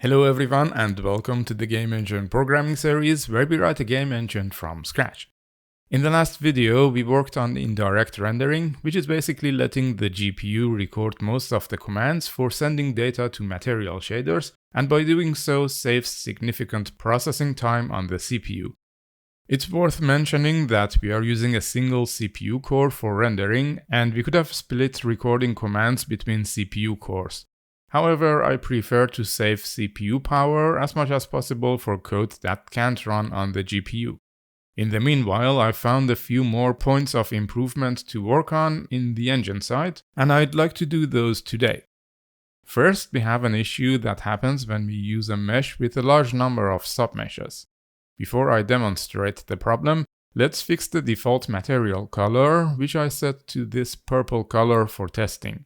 Hello everyone and welcome to the Game Engine programming series where we write a game engine from scratch. In the last video we worked on indirect rendering, which is basically letting the GPU record most of the commands for sending data to material shaders, and by doing so saves significant processing time on the CPU. It's worth mentioning that we are using a single CPU core for rendering, and we could have split recording commands between CPU cores. However, I prefer to save CPU power as much as possible for code that can't run on the GPU. In the meanwhile, I found a few more points of improvement to work on in the engine side, and I'd like to do those today. First, we have an issue that happens when we use a mesh with a large number of submeshes. Before I demonstrate the problem, let's fix the default material color, which I set to this purple color for testing.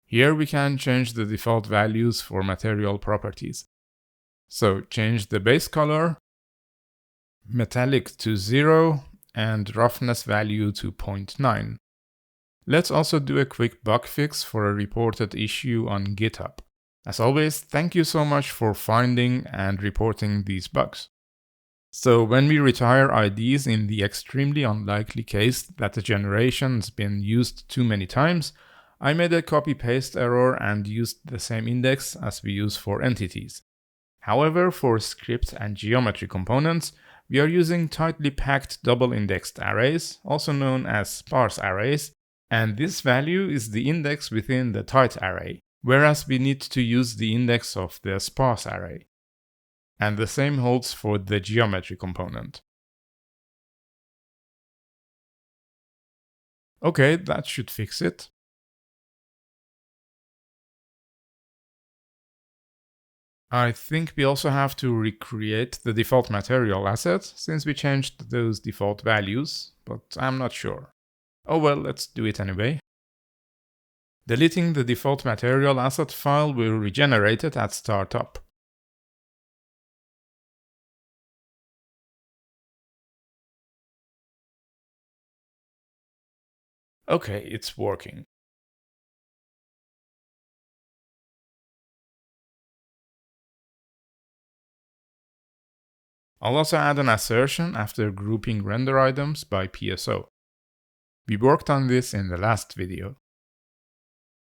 Here we can change the default values for material properties. So change the base color, metallic to 0, and roughness value to 0.9. Let's also do a quick bug fix for a reported issue on GitHub. As always, thank you so much for finding and reporting these bugs. So when we retire IDs in the extremely unlikely case that the generation's been used too many times, I made a copy-paste error and used the same index as we use for entities. However, for script and geometry components, we are using tightly packed double-indexed arrays, also known as sparse arrays, and this value is the index within the tight array, whereas we need to use the index of the sparse array. And the same holds for the geometry component. Okay, that should fix it. I think we also have to recreate the default material asset since we changed those default values, but I'm not sure. Oh well, let's do it anyway. Deleting the default material asset file will regenerate it at startup. Okay, it's working. I'll also add an assertion after grouping render items by PSO. We worked on this in the last video.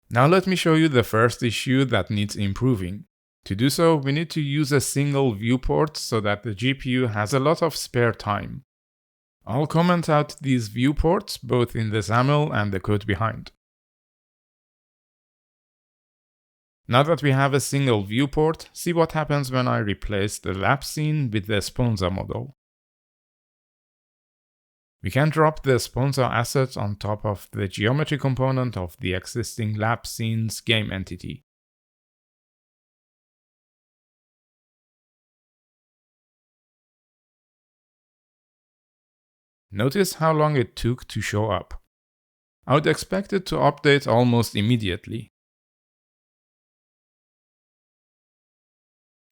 Now let me show you the first issue that needs improving. To do so, we need to use a single viewport so that the GPU has a lot of spare time. I'll comment out these viewports both in the XAML and the code behind. Now that we have a single viewport, see what happens when I replace the lab scene with the Sponza model. We can drop the Sponza asset on top of the geometry component of the existing lab scene's game entity. Notice how long it took to show up. I would expect it to update almost immediately.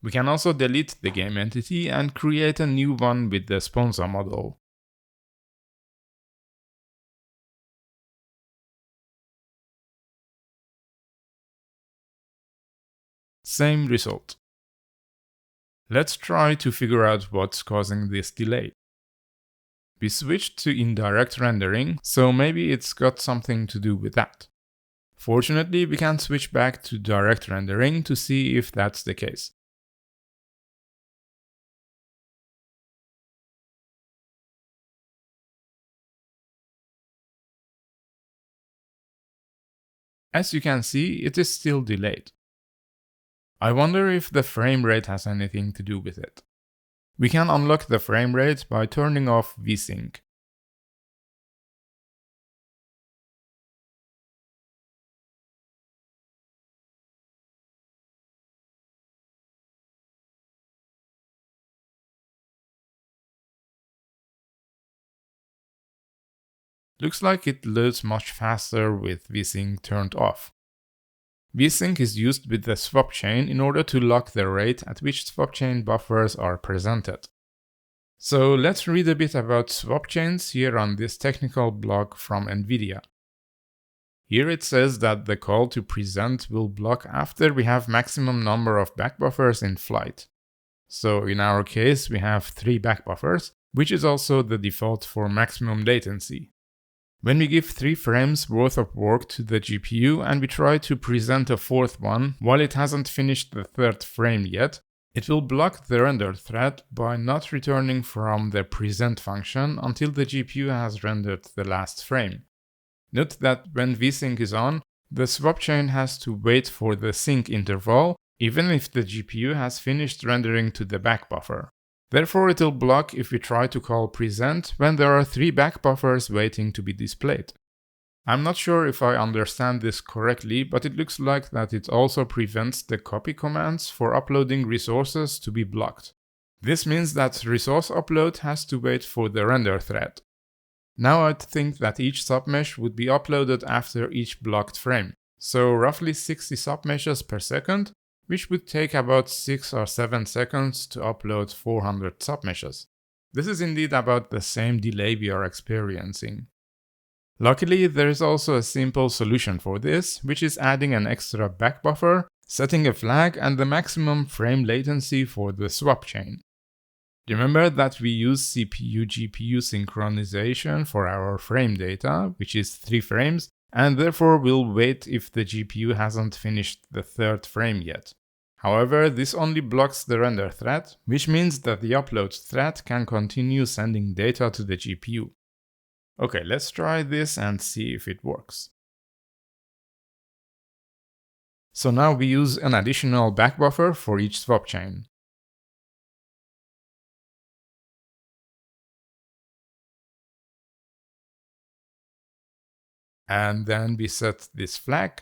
We can also delete the game entity and create a new one with the Sponza model. Same result. Let's try to figure out what's causing this delay. We switched to indirect rendering, so maybe it's got something to do with that. Fortunately, we can switch back to direct rendering to see if that's the case. As you can see, it is still delayed. I wonder if the frame rate has anything to do with it. We can unlock the frame rate by turning off VSync. Looks like it loads much faster with VSync turned off. VSync is used with the swap chain in order to lock the rate at which swap chain buffers are presented. So let's read a bit about swap chains here on this technical blog from NVIDIA. Here it says that the call to present will block after we have maximum number of backbuffers in flight. So in our case, we have 3 backbuffers, which is also the default for maximum latency. When we give 3 frames worth of work to the GPU and we try to present a 4th one while it hasn't finished the 3rd frame yet, it will block the render thread by not returning from the present function until the GPU has rendered the last frame. Note that when VSync is on, the swap chain has to wait for the sync interval even if the GPU has finished rendering to the back buffer. Therefore, it will block if we try to call present when there are 3 back buffers waiting to be displayed. I'm not sure if I understand this correctly, but it looks like that it also prevents the copy commands for uploading resources to be blocked. This means that resource upload has to wait for the render thread. Now I'd think that each submesh would be uploaded after each blocked frame, so roughly 60 submeshes per second, which would take about 6 or 7 seconds to upload 400 submeshes. This is indeed about the same delay we are experiencing. Luckily, there is also a simple solution for this, which is adding an extra back buffer, setting a flag and the maximum frame latency for the swap chain. Remember that we use CPU-GPU synchronization for our frame data, which is 3 frames, and therefore we'll wait if the GPU hasn't finished the 3rd frame yet. However, this only blocks the render thread, which means that the upload thread can continue sending data to the GPU. Okay, let's try this and see if it works. So now we use an additional back buffer for each swap chain. And then we set this flag.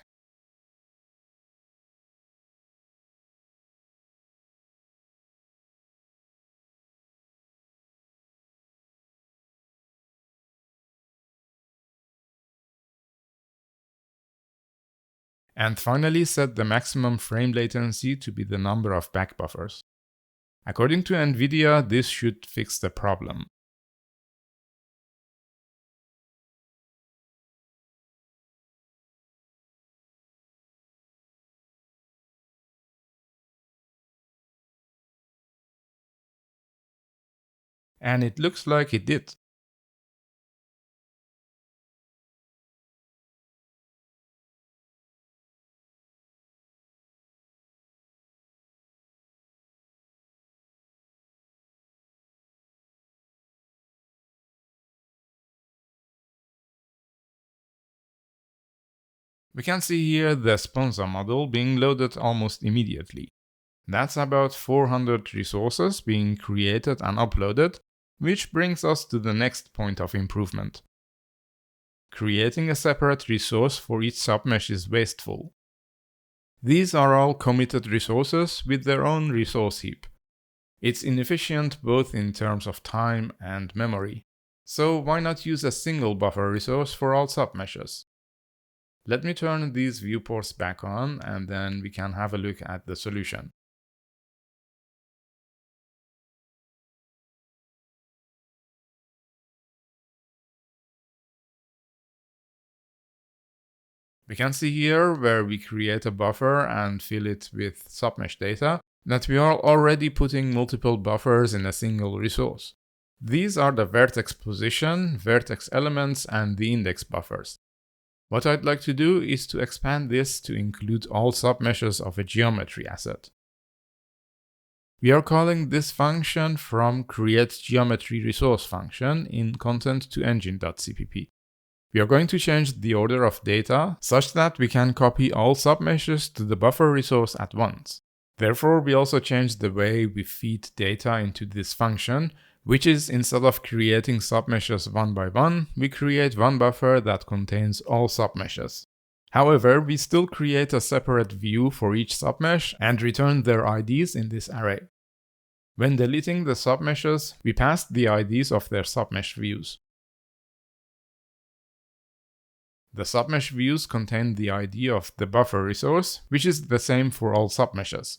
And finally set the maximum frame latency to be the number of back buffers. According to NVIDIA, this should fix the problem. And it looks like it did. We can see here the sponsor model being loaded almost immediately. That's about 400 resources being created and uploaded, which brings us to the next point of improvement. Creating a separate resource for each submesh is wasteful. These are all committed resources with their own resource heap. It's inefficient both in terms of time and memory. So why not use a single buffer resource for all submeshes? Let me turn these viewports back on and then we can have a look at the solution. We can see here where we create a buffer and fill it with submesh data that we are already putting multiple buffers in a single resource. These are the vertex position, vertex elements, and the index buffers. What I'd like to do is to expand this to include all submeshes of a geometry asset. We are calling this function from createGeometryResource function in content2engine.cpp. We are going to change the order of data such that we can copy all submeshes to the buffer resource at once. Therefore, we also change the way we feed data into this function, which is instead of creating submeshes one by one, we create one buffer that contains all submeshes. However, we still create a separate view for each submesh and return their IDs in this array. When deleting the submeshes, we pass the IDs of their submesh views. The submesh views contain the ID of the buffer resource, which is the same for all submeshes.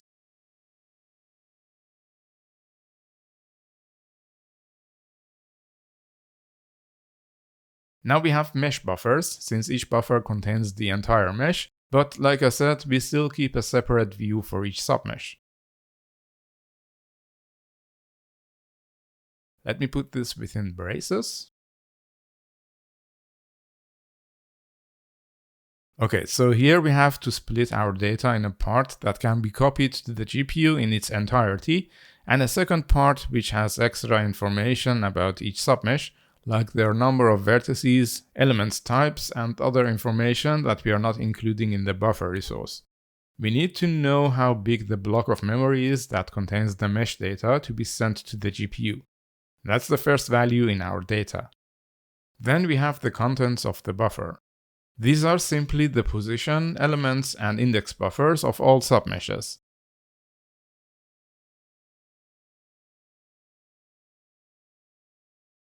Now we have mesh buffers, since each buffer contains the entire mesh, but like I said, we still keep a separate view for each submesh. Let me put this within braces. Okay, so here we have to split our data in a part that can be copied to the GPU in its entirety, and a second part which has extra information about each submesh, like their number of vertices, elements types, and other information that we are not including in the buffer resource. We need to know how big the block of memory is that contains the mesh data to be sent to the GPU. That's the first value in our data. Then we have the contents of the buffer. These are simply the position, elements, and index buffers of all submeshes.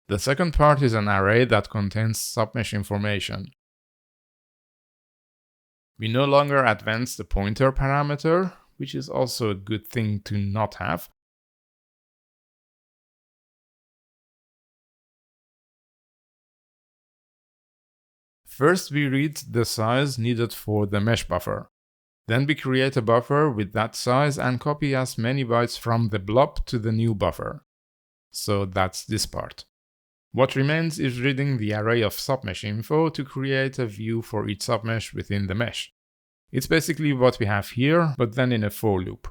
The second part is an array that contains submesh information. We no longer advance the pointer parameter, which is also a good thing to not have. First, we read the size needed for the mesh buffer. Then we create a buffer with that size and copy as many bytes from the blob to the new buffer. So that's this part. What remains is reading the array of submesh info to create a view for each submesh within the mesh. It's basically what we have here, but then in a for loop.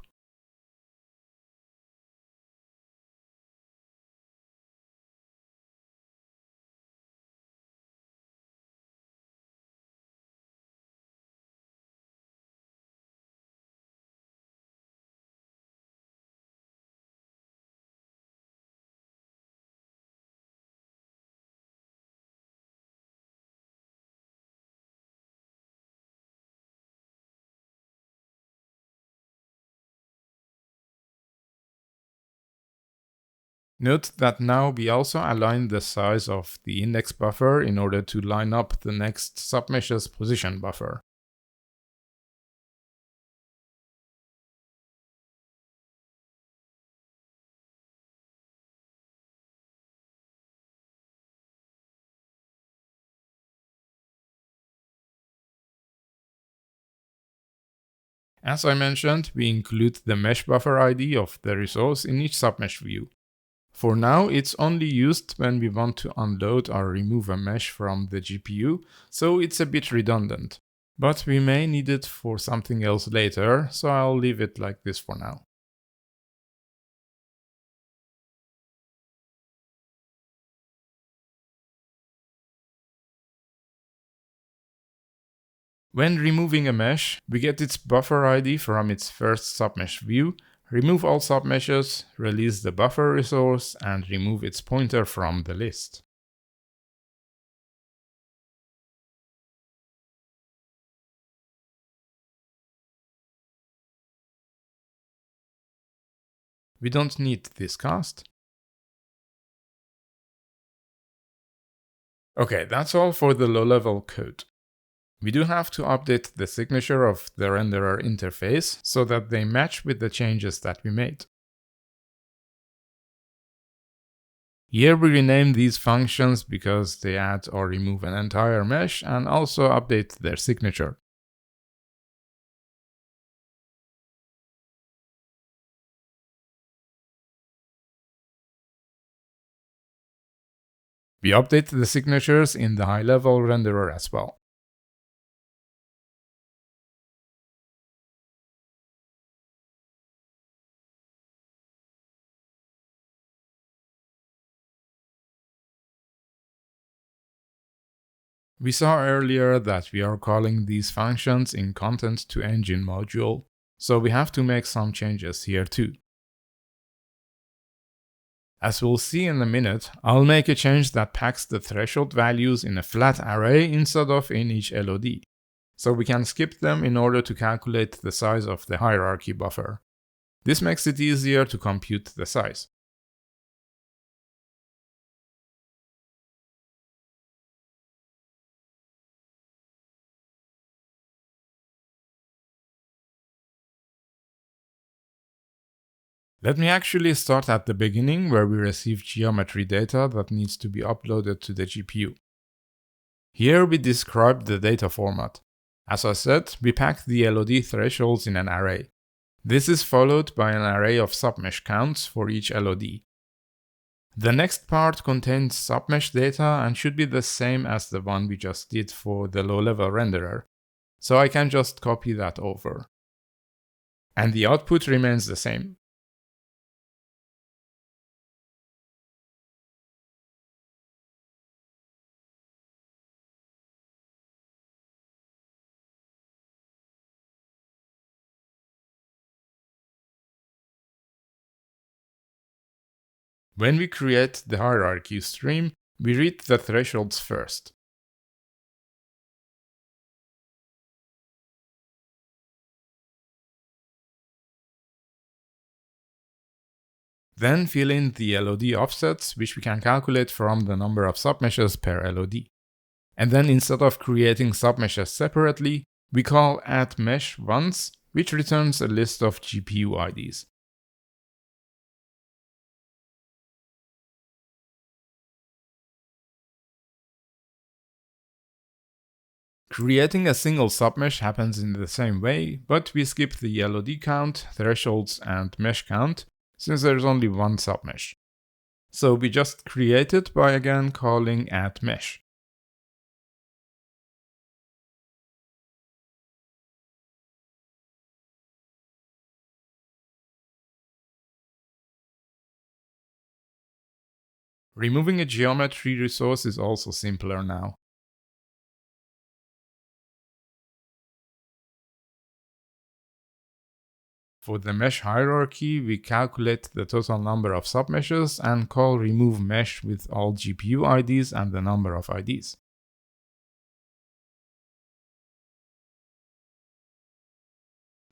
Note that now we also align the size of the index buffer in order to line up the next submesh's position buffer. As I mentioned, we include the mesh buffer ID of the resource in each submesh view. For now, it's only used when we want to unload or remove a mesh from the GPU, so it's a bit redundant. But we may need it for something else later, so I'll leave it like this for now. When removing a mesh, we get its buffer ID from its first submesh view, remove all submeshes, release the buffer resource, and remove its pointer from the list. We don't need this cast. Okay, that's all for the low-level code. We do have to update the signature of the renderer interface so that they match with the changes that we made. Here we rename these functions because they add or remove an entire mesh and also update their signature. We update the signatures in the high-level renderer as well. We saw earlier that we are calling these functions in Content to Engine module, so we have to make some changes here too. As we'll see in a minute, I'll make a change that packs the threshold values in a flat array instead of in each LOD, so we can skip them in order to calculate the size of the hierarchy buffer. This makes it easier to compute the size. Let me actually start at the beginning where we receive geometry data that needs to be uploaded to the GPU. Here we describe the data format. As I said, we pack the LOD thresholds in an array. This is followed by an array of submesh counts for each LOD. The next part contains submesh data and should be the same as the one we just did for the low-level renderer, so I can just copy that over. And the output remains the same. When we create the hierarchy stream, we read the thresholds first. Then fill in the LOD offsets, which we can calculate from the number of submeshes per LOD. And then instead of creating submeshes separately, we call addMesh once, which returns a list of GPU IDs. Creating a single submesh happens in the same way, but we skip the LOD count, thresholds, and mesh count, since there's only one submesh. So we just create it by again calling addMesh. Removing a geometry resource is also simpler now. For the mesh hierarchy, we calculate the total number of submeshes and call removeMesh with all GPU IDs and the number of IDs.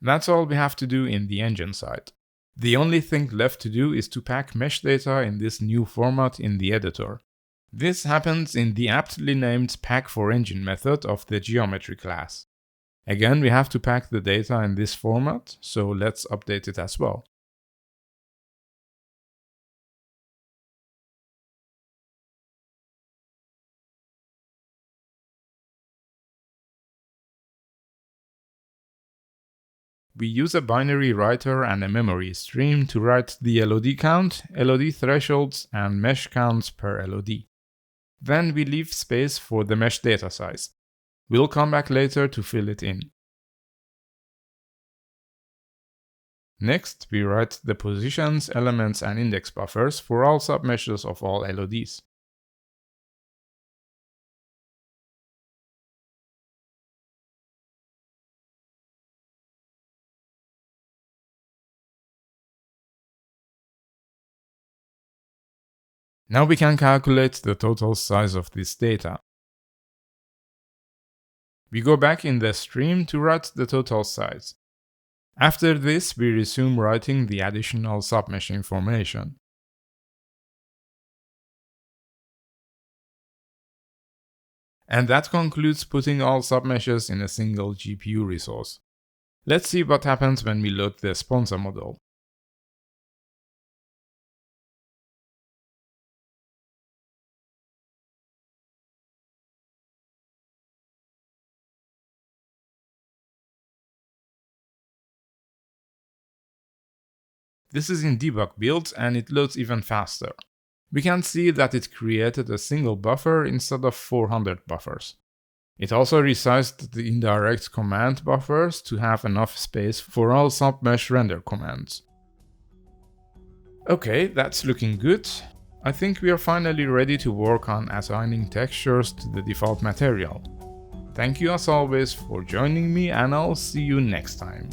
That's all we have to do in the engine side. The only thing left to do is to pack mesh data in this new format in the editor. This happens in the aptly named pack4engine method of the geometry class. Again, we have to pack the data in this format, so let's update it as well. We use a binary writer and a memory stream to write the LOD count, LOD thresholds, and mesh counts per LOD. Then we leave space for the mesh data size. We'll come back later to fill it in. Next, we write the positions, elements, and index buffers for all submeshes of all LODs. Now we can calculate the total size of this data. We go back in the stream to write the total size. After this, we resume writing the additional submesh information. And that concludes putting all submeshes in a single GPU resource. Let's see what happens when we load the sponsor model. This is in debug build and it loads even faster. We can see that it created a single buffer instead of 400 buffers. It also resized the indirect command buffers to have enough space for all submesh render commands. Okay, that's looking good. I think we are finally ready to work on assigning textures to the default material. Thank you as always for joining me, and I'll see you next time.